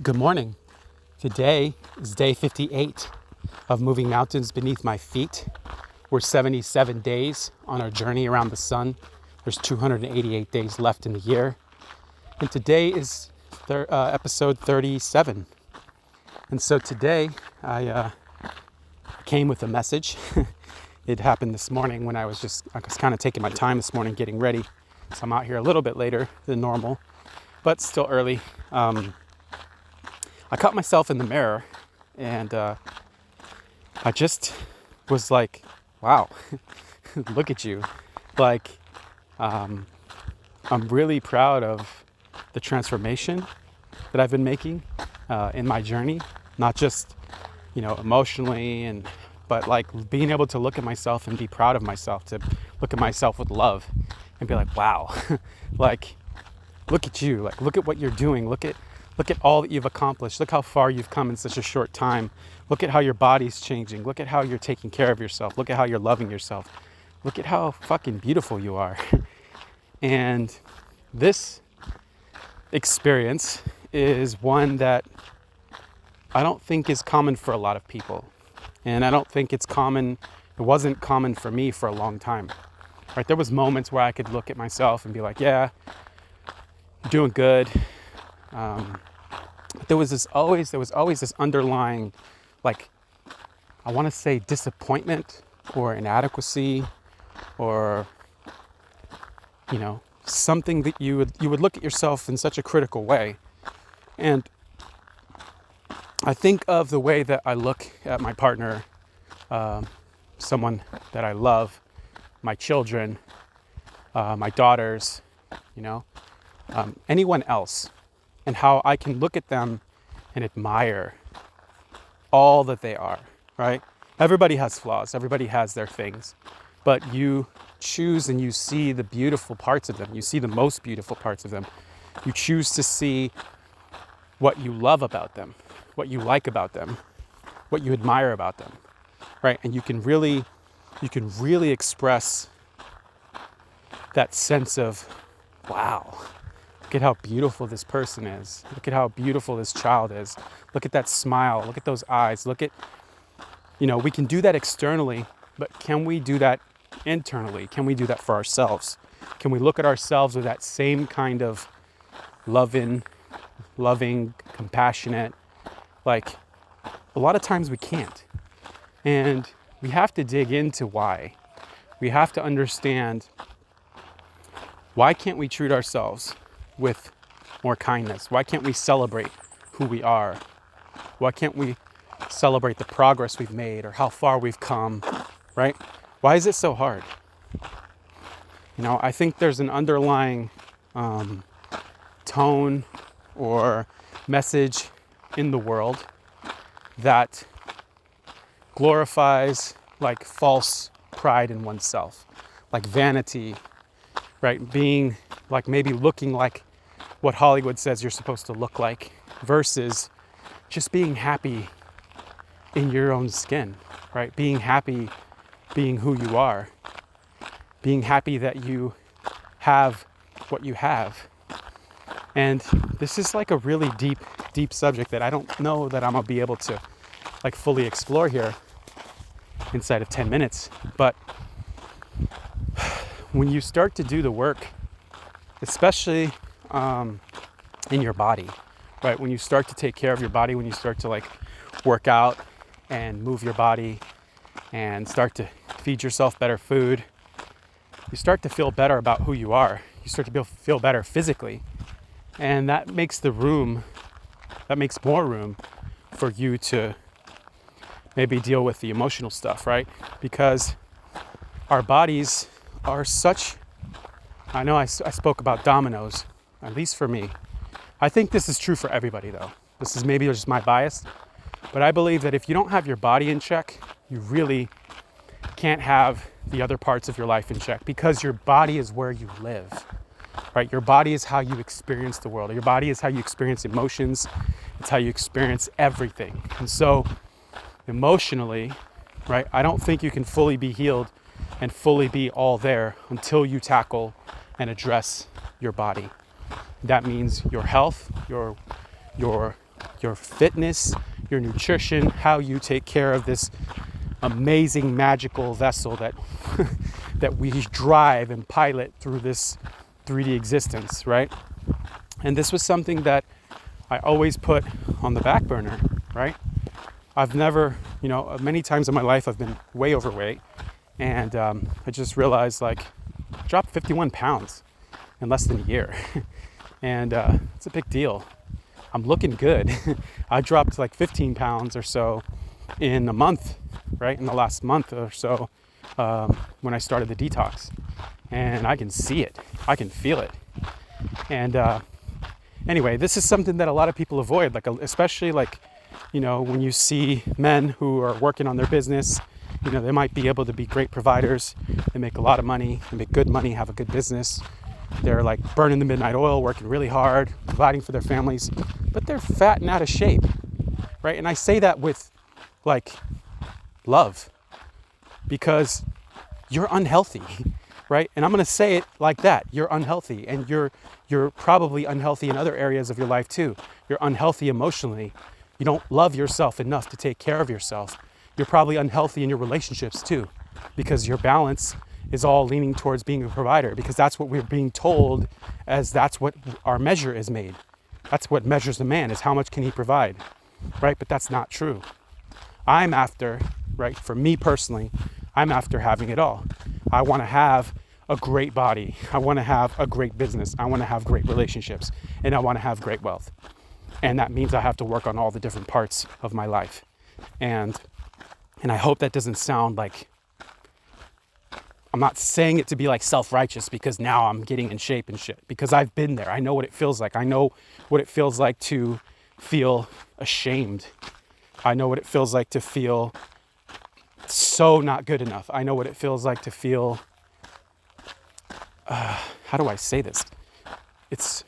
Good morning. Today is day 58 of moving mountains beneath my feet. We're 77 days on our journey around the sun. There's 288 days left in the year. And today is episode 37. And so today I came with a message. It happened this morning when I was kind of taking my time this morning getting ready. So I'm out here a little bit later than normal, but still early. I caught myself in the mirror and I just was like, wow, look at you. Like, I'm really proud of the transformation that I've been making in my journey, not just, emotionally, but like being able to look at myself and be proud of myself, to look at myself with love and be like, wow, like, look at you, like, look at what you're doing. Look at all that you've accomplished. Look how far you've come in such a short time. Look at how your body's changing. Look at how you're taking care of yourself. Look at how you're loving yourself. Look at how fucking beautiful you are. And this experience is one that I don't think is common for a lot of people. And I don't think it wasn't common for me for a long time. Right? There was moments where I could look at myself and be like, yeah, you're doing good. But there was always this underlying, like, I want to say disappointment or inadequacy or, something that you would look at yourself in such a critical way. And I think of the way that I look at my partner, someone that I love, my children, my daughters, anyone else, and how I can look at them and admire all that they are, right? Everybody has flaws. Everybody has their things. But you choose and you see the beautiful parts of them. You see the most beautiful parts of them. You choose to see what you love about them, what you like about them, what you admire about them, right? And you can really express that sense of, wow, look at how beautiful this person is. Look at how beautiful this child is. Look at that smile. Look at those eyes. We can do that externally, but can we do that internally? Can we do that for ourselves? Can we look at ourselves with that same kind of loving, compassionate, like, a lot of times we can't. And we have to dig into why. We have to understand, why can't we treat ourselves with more kindness? Why can't we celebrate who we are? Why can't we celebrate the progress we've made or how far we've come, right? Why is it so hard? I think there's an underlying tone or message in the world that glorifies like false pride in oneself, like vanity, right? Being like, maybe looking like what Hollywood says you're supposed to look like, versus just being happy in your own skin, right? Being happy being who you are, being happy that you have what you have. And this is like a really deep subject that I don't know that I'm gonna be able to like fully explore here inside of 10 minutes. But when you start to do the work, especially in your body, right? When you start to take care of your body, when you start to like work out and move your body and start to feed yourself better food, you start to feel better about who you are. You start to feel better physically. And that makes more room for you to maybe deal with the emotional stuff, right? Because our bodies are I know I spoke about dominoes, at least for me. I think this is true for everybody though. This is maybe just my bias, but I believe that if you don't have your body in check, you really can't have the other parts of your life in check, because your body is where you live, right? Your body is how you experience the world. Your body is how you experience emotions. It's how you experience everything. And so emotionally, right, I don't think you can fully be healed and fully be all there until you tackle and address your body. That means your health, your your fitness, your nutrition, how you take care of this amazing magical vessel that that we drive and pilot through this 3D existence, right? And this was something that I always put on the back burner, right? I've never, many times in my life I've been way overweight, and I just realized, like, I dropped 51 pounds in less than a year. And it's a big deal. I'm looking good. I dropped like 15 pounds or so in a month, right? In the last month or so, when I started the detox. And I can see it. I can feel it. And anyway, this is something that a lot of people avoid, like, especially like, when you see men who are working on their business, they might be able to be great providers. They make a lot of money, they make good money, have a good business. They're like burning the midnight oil, working really hard, providing for their families, but they're fat and out of shape, right? And I say that with like love, because you're unhealthy, right? And I'm going to say it like that. You're unhealthy, and you're probably unhealthy in other areas of your life too. You're unhealthy emotionally. You don't love yourself enough to take care of yourself. You're probably unhealthy in your relationships too, because your balance is all leaning towards being a provider, because that's what we're being told, as that's what our measure is made. That's what measures a man, is how much can he provide, right? But that's not true. I'm after, right, for me personally, I'm after having it all. I want to have a great body. I want to have a great business. I want to have great relationships, and I want to have great wealth. And that means I have to work on all the different parts of my life. And I hope that doesn't sound like, I'm not saying it to be like self-righteous because now I'm getting in shape and shit, because I've been there. I know what it feels like. I know what it feels like to feel ashamed. I know what it feels like to feel so not good enough. I know what it feels like to feel, how do I say this? It's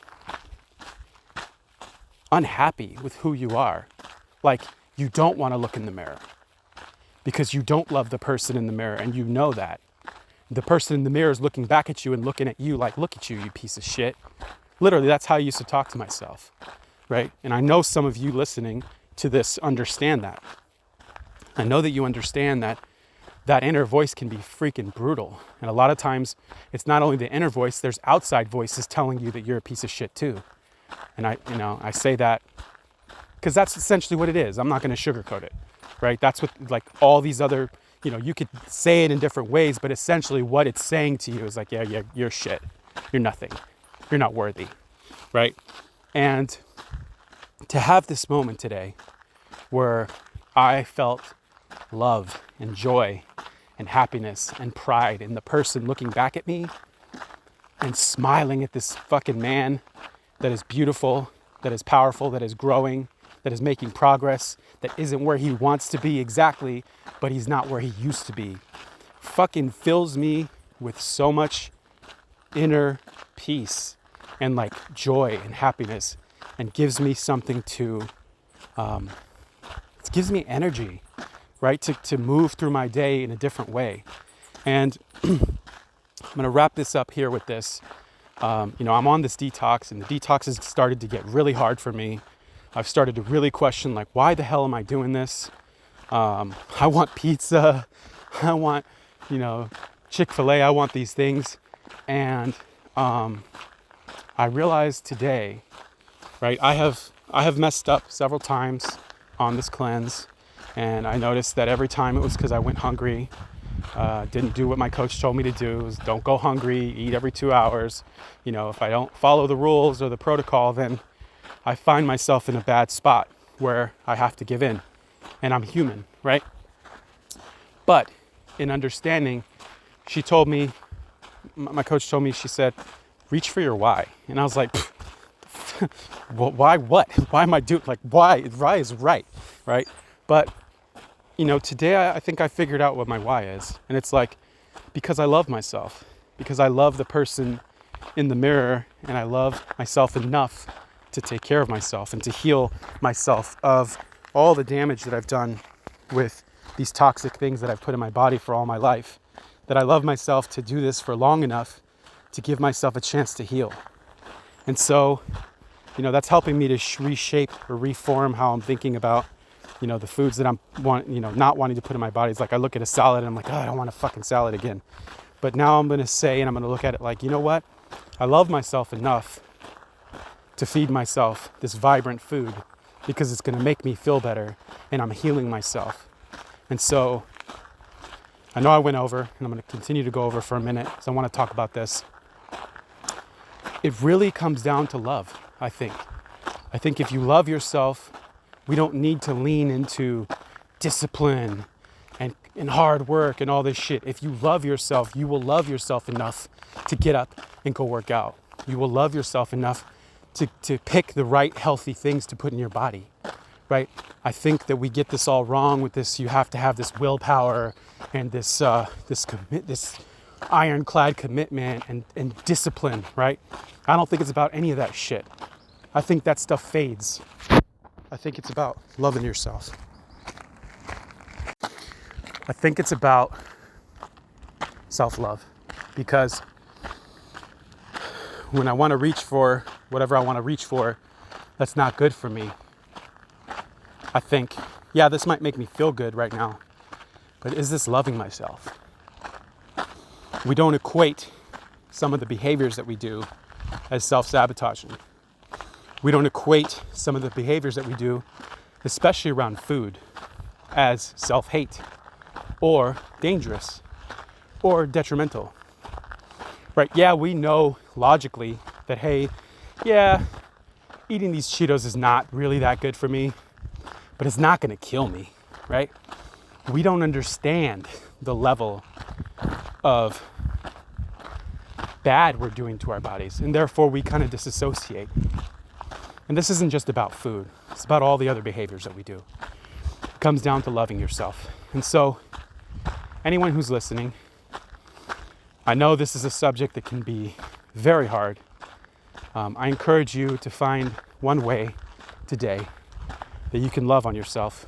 unhappy with who you are. Like, you don't want to look in the mirror because you don't love the person in the mirror, and you know that. The person in the mirror is looking back at you and looking at you like, look at you, you piece of shit. Literally, that's how I used to talk to myself, right? And I know some of you listening to this understand that. I know that you understand that that inner voice can be freaking brutal. And a lot of times, it's not only the inner voice, there's outside voices telling you that you're a piece of shit too. And I say that because that's essentially what it is. I'm not going to sugarcoat it, right? That's what, like, all these other, you could say it in different ways, but essentially what it's saying to you is like, yeah, you're shit. You're nothing. You're not worthy, right? And to have this moment today where I felt love and joy and happiness and pride in the person looking back at me and smiling at this fucking man that is beautiful, that is powerful, that is growing, that is making progress, that isn't where he wants to be exactly, but he's not where he used to be, fucking fills me with so much inner peace and like joy and happiness, and gives me something to, it gives me energy, right? To move through my day in a different way. And I'm going to wrap this up here with this. I'm on this detox, and the detox has started to get really hard for me. I've started to really question, like, why the hell am I doing this? I want pizza. I want, Chick-fil-A. I want these things. And I realized today, right, I have messed up several times on this cleanse. And I noticed that every time it was because I went hungry. Didn't do what my coach told me to do. Was don't go hungry, eat every 2 hours. If I don't follow the rules or the protocol, then I find myself in a bad spot where I have to give in. And I'm human, right? But in understanding, she told me, my coach told me, she said, reach for your why. And I was like, well, why what? Why am I doing, like, why is right, right? But today I think I figured out what my why is. And it's like, because I love myself, because I love the person in the mirror, and I love myself enough to take care of myself and to heal myself of all the damage that I've done with these toxic things that I've put in my body for all my life, that I love myself to do this for long enough to give myself a chance to heal. And so that's helping me to reshape or reform how I'm thinking about, the foods that I'm not wanting to put in my body. It's like I look at a salad and I'm like, oh, I don't want a fucking salad again. But now I'm going to say, and I'm going to look at it like, you know what? I love myself enough to feed myself this vibrant food because it's going to make me feel better and I'm healing myself. And so I know I went over and I'm going to continue to go over for a minute because I want to talk about this. It really comes down to love, I think. I think if you love yourself, we don't need to lean into discipline and hard work and all this shit. If you love yourself, you will love yourself enough to get up and go work out. You will love yourself enough to pick the right healthy things to put in your body, right? I think that we get this all wrong with this. You have to have this willpower and this ironclad commitment and discipline, right? I don't think it's about any of that shit. I think that stuff fades. I think it's about loving yourself. I think it's about self-love, because when I want to reach for whatever I want to reach for, that's not good for me. I think, yeah, this might make me feel good right now, but is this loving myself? We don't equate some of the behaviors that we do as self-sabotaging. We don't equate some of the behaviors that we do, especially around food, as self-hate or dangerous or detrimental. Right? Yeah, we know logically that, hey, yeah, eating these Cheetos is not really that good for me, but it's not going to kill me, right? We don't understand the level of bad we're doing to our bodies, and therefore we kind of disassociate. And this isn't just about food. It's about all the other behaviors that we do. It comes down to loving yourself. And so, anyone who's listening, I know this is a subject that can be very hard. I encourage you to find one way today that you can love on yourself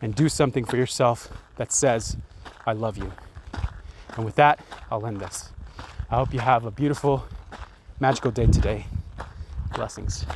and do something for yourself that says, I love you. And with that, I'll end this. I hope you have a beautiful, magical day today. Blessings.